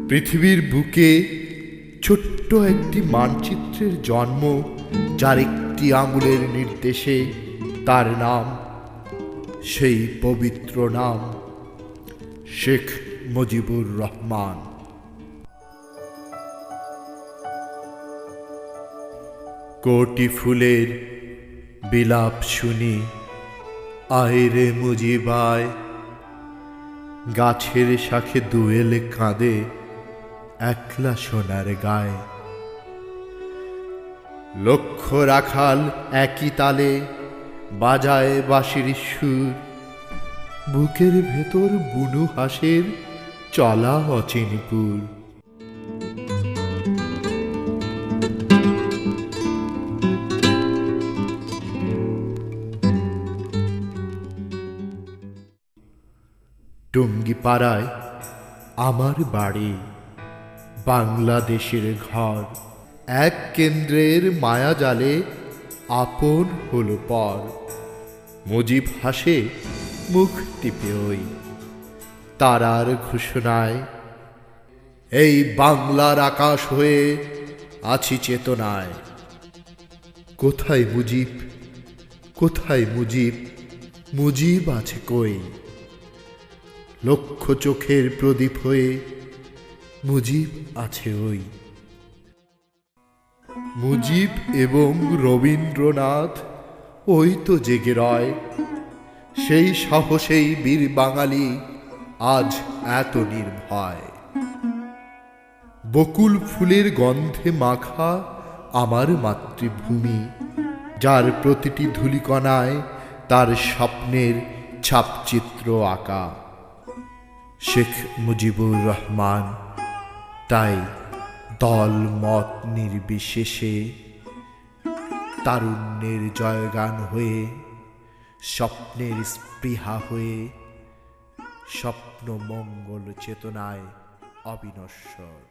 পৃথিবীর বুকে ছোট্ট একটি মানচিত্রের জন্ম, যার একটি আঙুলের নির্দেশে তার নাম, সেই পবিত্র নাম শেখ মুজিবুর রহমান। কোটি ফুলের বিলাপ শুনি, আয় রে মুজিবায়। গাছের শাখে দুয়েল কাঁদে, একলা সোনার গায়ে। লক্ষ রাখাল একই তালে বাজায় বাঁশির সুর, বুকের ভেতর বুনু হাসের চলা অচিনপুর। টুঙ্গিপাড়ায় আমার বাড়ি, বাংলাদেশের ঘর। এক কেন্দ্রের মায়াজালে আপন হলো পর। মুজিব হাসে মুখ টিপে ওই তারার ঘোষণায়, এই বাংলার আকাশ হয়ে আছি চেতনায়। কোথায় মুজিব, কোথায় মুজিব, মুজিব আছে কই? লক্ষ চোখের প্রদীপ হয়ে মুজিব আছে ওই। মুজিব এবং রবীন্দ্রনাথ ওই তো জেগে রয়, সেই সাহসেই বীর বাঙালি আজ এত নির্ভয়। বকুল ফুলের গন্ধে মাখা আমার মাতৃভূমি, যার প্রতিটি ধূলিকণায় তার স্বপ্নের ছাপচিত্র আঁকা। শেখ মুজিবুর রহমান তাই দল মত নির্বিশেষে তারুণ্যের জয়গান হয়ে, স্বপ্নের স্পৃহা হয়ে, স্বপ্ন মঙ্গল চেতনায় অবিনশ্বর।